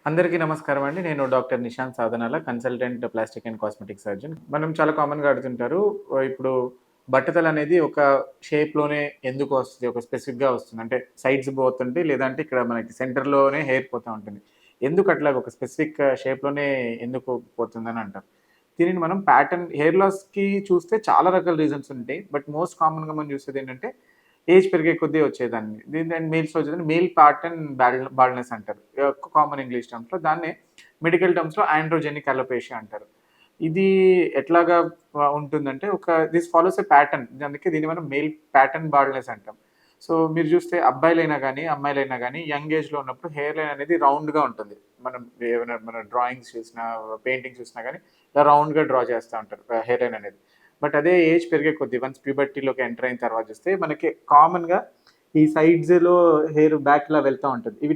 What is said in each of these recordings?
అందరికీ నమస్కారం అండి. నేను డాక్టర్ నిశాంత్ సాధనాల, consultant plastic and cosmetic surgeon. మనం చాలా కామన్‌గా అడుగుతుంటారు. ఇప్పుడు బట్టతలనేది ఒక షేప్‌లోనే ఎందుకు వస్తది? ఒక స్పెసిఫిక్‌గా వస్తుంది. అంటే సైడ్స్ పోతుంటే లేదంటే ఇక్కడ మనకి సెంటర్‌లోనే హెయిర్ పోతా ఉంటుంది. ఎందుకు అట్లాగా ఒక స్పెసిఫిక్ షేప్‌లోనే ఎందుకు పోతుందని అంటారు. దీనిని మనం ప్యాటర్న్ హెయిర్ లాస్‌కి చూస్తే చాలా రకాల రీజన్స్ ఉంటాయి. బట్ మోస్ట్ కామన్‌గా మనం చూసేదేంటంటే ఏజ్ పెరిగే కొద్దీ వచ్చేదాన్ని. దీన్ని మేల్స్‌లో వచ్చేదాన్ని మేల్ పాటర్న్ బాల్డ్‌నెస్ అంటారు. కామన్ ఇంగ్లీష్ టర్మ్స్‌లో. దాన్నే మెడికల్ టర్మ్స్‌లో ఆండ్రోజెనిక్ అలోపేషియా అంటారు. ఇది ఎట్లాగా ఉంటుందంటే దిస్ ఫాలోస్ ఎ ప్యాటర్న్. అందుకే దీన్ని మనం మేల్ ప్యాటర్న్ బాల్డ్‌నెస్ అంటాం. సో, మీరు చూస్తే అబ్బాయిలైనా గానీ, అమ్మాయిలైనా గానీ యంగ్ ఏజ్‌లో ఉన్నప్పుడు హెయిర్ లైన్ అనేది రౌండ్‌గా ఉంటుంది. మనం ఏమైనా మన డ్రాయింగ్స్ చూసినా, పెయింటింగ్స్ చూసినా గానీ ఇలా రౌండ్‌గా డ్రా చేస్తా ఉంటారు హెయిర్ లైన్ అనేది. బట్ అదే ఏజ్ పెరిగే కొద్దీ వన్స్ ప్యూబర్టీలోకి ఎంటర్ అయిన తర్వాత చూస్తే మనకి కామన్‌గా ఈ సైడ్స్‌లో హెయిర్ బ్యాక్‌లా వెళ్తా ఉంటది. ఇవి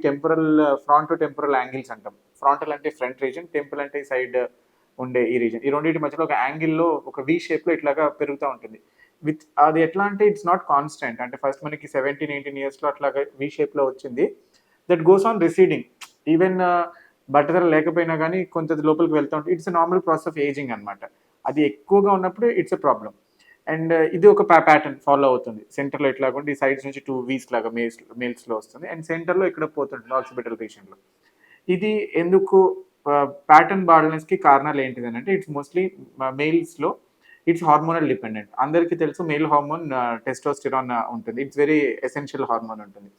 ఫ్రాంటో టెంపోరల్ యాంగిల్స్ అంటాం. ఫ్రాంటల్ అంటే ఫ్రంట్ రీజియన్, టెంపుల్ అంటే సైడ్ ఉండే ఈ రీజియన్. ఈ రెండిటి మధ్యలో ఒక యాంగిల్‌లో ఒక వి షేప్‌లో ఇట్లాగా పెరుగుతా ఉంటుంది. అది ఎట్లా అంటే ఇట్స్ నాట్ కాన్స్టెంట్. అంటే ఫస్ట్ మనకి 17, 18 ఇయర్స్‌లో అట్లాగా వి షేప్‌లో వచ్చింది. That goes on receding. Even బట్టతల లేకపోయినా గానీ కొంత లోపలికి వెళ్తా ఉంటే it's a normal process of ageing అన్నమాట. అది ఎక్కువగా ఉన్నప్పుడు ఇట్స్ ఎ ప్రాబ్లమ్. అండ్ ఇది ఒక ప్యాటర్న్ ఫాలో అవుతుంది. సెంటర్‌లో ఇట్లాగుండి ఈ సైడ్స్ నుంచి 2 వీస్ లాగా మేల్స్‌లో వస్తుంది. అండ్ సెంటర్‌లో ఇక్కడ పోతుంటుంది ఆక్సిపిటల్ రీజియన్‌లో. ఇది ఎందుకు ప్యాటర్న్ బాల్డ్‌నెస్‌కి కారణాలు ఏంటిదనంటే ఇట్స్ మోస్ట్‌లీ మేల్స్‌లో ఇట్స్ హార్మోనల్ డిపెండెంట్. అందరికీ తెలుసు మేల్ హార్మోన్ టెస్టోస్టెరాన్ ఉంటుంది. ఇట్స్ వెరీ ఎసెన్షియల్ హార్మోన్ ఉంటుంది.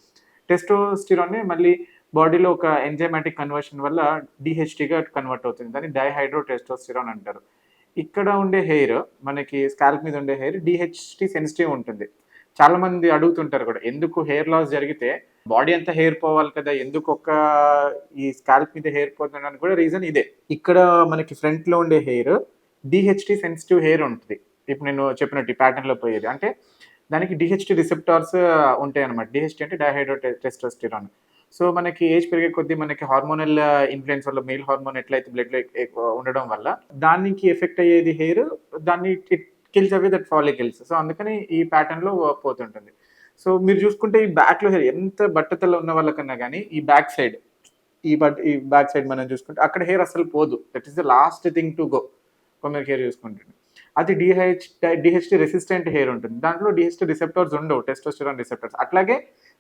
టెస్టోస్టెరాన్‌ని మళ్ళీ బాడీలో ఒక ఎంజైమాటిక్ కన్వర్షన్ వల్ల డీహెచ్టీగా కన్వర్ట్ అవుతుంది. దాన్ని డైహైడ్రో టెస్టోస్టెరాన్ అంటారు. ఇక్కడ ఉండే హెయిర్ మనకి స్కాల్ప్ మీద ఉండే హెయిర్ డీహెచ్టీ సెన్సిటివ్ ఉంటుంది. చాలా మంది అడుగుతుంటారు కూడా. ఎందుకు హెయిర్ లాస్ జరిగితే బాడీ అంతా హెయిర్ పోవాలి కదా! ఎందుకు ఈ స్కాల్ప్ మీద హెయిర్ పోతుందనడానికి కూడా రీజన్ ఇదే. ఇక్కడ మనకి ఫ్రంట్‌లో ఉండే హెయిర్ డీహెచ్టీ సెన్సిటివ్ హెయిర్ ఉంటది. ఇప్పుడు నేను చెప్పినట్టు ఈ ప్యాటర్న్‌లో పోయేది. అంటే దానికి డీహెచ్టీ రిసెప్టార్స్ ఉంటాయన్నమాట. డీహెచ్టీ అంటే డైహైడ్రో టెస్టోస్టెరాన్. సో, మనకి ఏజ్ పెరిగే కొద్దీ మనకి హార్మోనల్ ఇన్‌ఫ్లుయెన్స్ వల్ల మేల్ హార్మోన్ ఎట్లయితే బ్లడ్‌లో ఎక్కువ ఉండడం వల్ల దానికి ఎఫెక్ట్ అయ్యేది హెయిర్. దాన్ని it kills away that follicles. So, అందుకని ఈ ప్యాటర్న్‌లో పోతుంటుంది. సో, మీరు చూసుకుంటే ఈ బ్యాక్‌లో హెయిర్ ఎంత బట్టతల ఉన్న వాళ్ళకన్నా గాని ఈ బ్యాక్ సైడ్ ఈ బ్యాక్ సైడ్ మనం చూసుకుంటే అక్కడ హెయిర్ అస్సలు పోదు. That is the last thing to go. కొందరు హెయిర్ చూసుకుంటే. అది డీహెచ్టీ రెసిస్టెంట్ హెయిర్ ఉంటుంది. దాంట్లో డీహెచ్టీ రిసెప్టార్స్ ఉండవు. Testosterone receptors. అట్లాగే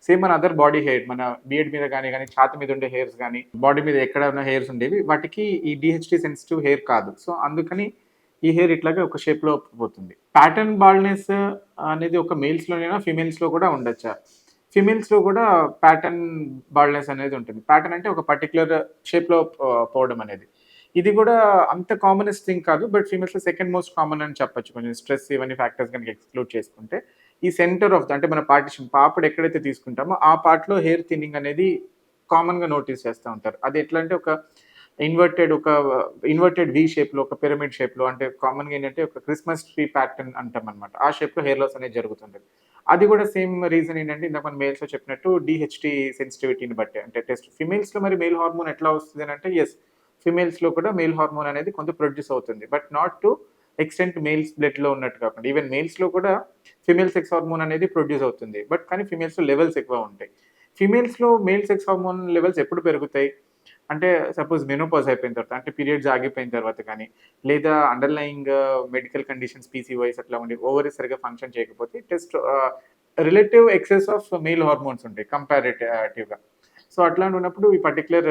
సేమ్ మన అదర్ బాడీ హెయిర్ మన బియర్డ్ మీద గాని ఛాతీ మీద ఉండే హెయిర్స్ గాని, బాడీ మీద ఎక్కడ ఉన్న హెయిర్స్ ఉండేవి. వాటికి ఈ డీహెచ్టీ సెన్సిటివ్ హెయిర్ కాదు. సో, అందుకని ఈ హెయిర్ ఇట్లాగే ఒక షేప్‌లో పోతుంది. ప్యాటర్న్ బాల్డ్‌నెస్ అనేది ఒక మేల్స్‌లోనేనా, ఫీమేల్స్‌లో కూడా ఉండొచ్చా? ఫీమేల్స్‌లో కూడా ప్యాటర్న్ బాల్డ్‌నెస్ అనేది ఉంటుంది. ప్యాటర్న్ అంటే ఒక పర్టిక్యులర్ షేప్‌లో పోవడం అనేది. ఇది కూడా అంత కామనెస్ట్ థింగ్ కాదు. బట్ ఫీమేల్స్‌లో సెకండ్ మోస్ట్ కామన్ అని చెప్పొచ్చు. కొంచెం స్ట్రెస్ ఇవన్నీ ఫ్యాక్టర్స్ గనుక ఎక్స్‌క్లూడ్ చేసుకుంటే. ఈ సెంటర్ ఆఫ్ ద అంటే మన పార్టిషన్ పాపిడి ఎక్కడైతే తీసుకుంటామో ఆ పార్ట్‌లో హెయిర్ థిన్నింగ్ అనేది కామన్‌గా నోటీస్ చేస్తా ఉంటారు. అది ఎట్లా అంటే ఒక ఇన్వర్టెడ్ వి షేప్‌లో, ఒక పిరమిడ్ షేప్‌లో అంటే కామన్‌గా ఏంటంటే ఒక క్రిస్మస్ ట్రీ ప్యాటర్న్ అంటామనమాట. ఆ షేప్‌లో హెయిర్ లాస్ అనేది జరుగుతుంటది. అది కూడా సేమ్ రీజన్ ఏంటంటే ఇందాక మనం మేల్స్‌లో చెప్పినట్టు డీహెచ్టీ సెన్సిటివిటీని బట్టే. అంటే ఫీమేల్స్‌లో మరి మేల్ హార్మోన్ ఎట్లా వస్తది అనంటే యెస్. ఫీమేల్స్‌లో కూడా మేల్ హార్మోన్ అనేది కొంత ప్రొడ్యూస్ అవుతుంది. But not to extent males బ్లడ్‌లో ఉన్నట్టు కాకుండా. ఈవెన్ మేల్స్‌లో కూడా ఫీమేల్ సెక్స్ హార్మోన్ అనేది ప్రొడ్యూస్ అవుతుంది. బట్ కానీ ఫీమేల్స్‌లో లెవెల్స్ ఎక్కువ ఉంటాయి. ఫీమేల్స్‌లో మేల్ సెక్స్ హార్మోన్ లెవెల్స్ ఎప్పుడు పెరుగుతాయి? అంటే సపోజ్ మెనోపాజ్ అయిపోయిన తర్వాత అంటే పీరియడ్స్ ఆగిపోయిన తర్వాత కానీ, లేదా అండర్‌లయింగ్ మెడికల్ కండిషన్స్ పీసీఓఎస్ అట్లా ఉండి ఓవరీస్ సరిగ్గా ఫంక్షన్ చేయకపోతే relative excess of male hormones ఉంటాయి కంపారిటివ్‌గా. సో, అట్లాంటి ఉన్నప్పుడు ఈ పర్టిక్యులర్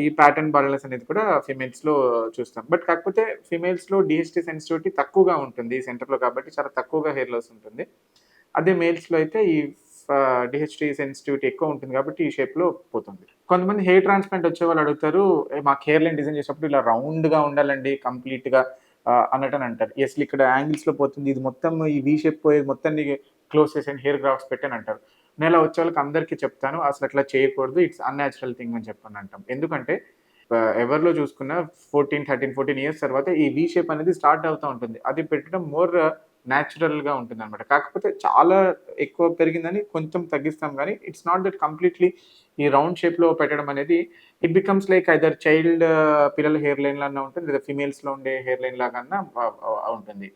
ఈ ప్యాటర్న్ బాల్డ్‌నెస్ అనేది కూడా ఫీమేల్స్‌లో చూస్తాం. బట్ కాకపోతే ఫీమేల్స్‌లో డీహెచ్టీ సెన్సిటివిటీ తక్కువగా ఉంటుంది సెంటర్‌లో కాబట్టి చాలా తక్కువగా హెయిర్ లాస్ ఉంటుంది. అదే మేల్స్‌లో అయితే డీహెచ్టీ సెన్సిటివిటీ ఎక్కువ ఉంటుంది కాబట్టి ఈ షేప్‌లో పోతుంది. కొంతమంది హెయిర్ ట్రాన్స్‌ప్లాంట్ వచ్చేవాళ్ళు అడుగుతారు. మాకు హెయిర్ లైన్ డిజైన్ చేసేటప్పుడు ఇలా రౌండ్‌గా ఉండాలండి కంప్లీట్‌గా అన్నట్టని అంటారు. అసలు ఇక్కడ యాంగిల్స్‌లో పోతుంది. ఇది మొత్తం ఈ వి షేప్ పోయేది మొత్తాన్ని క్లోజ్ చేసేయండి. హెయిర్ గ్రాఫ్ట్స్ పెట్టని అంటారు. నేను ఇలా వచ్చేవాళ్ళకి అందరికీ చెప్తాను. అసలు అట్లా చేయకూడదు. ఇట్స్ అన్‌నాచురల్ థింగ్ అని చెప్పని అంటాం. ఎందుకంటే ఎవరిలో చూసుకున్నా 14 ఇయర్స్ తర్వాత ఈ వి షేప్ అనేది స్టార్ట్ అవుతా ఉంటుంది. అది పెట్టడం న్యాచురల్‌గా ఉంటుందనమాట. కాకపోతే చాలా ఎక్కువ పెరిగిందని కొంచెం తగ్గిస్తాం గానీ, ఇట్స్ నాట్ దట్ కంప్లీట్‌లీ ఈ రౌండ్ షేప్‌లో పెట్టడం అనేది ఇట్ బికమ్స్ లైక్ ఐదర్ పిల్లల హెయిర్ లైన్ లాగా ఉంటుంది. లేదా ఫీమేల్స్‌లో ఉండే హెయిర్ లైన్ లాగన్నా ఉంటుంది.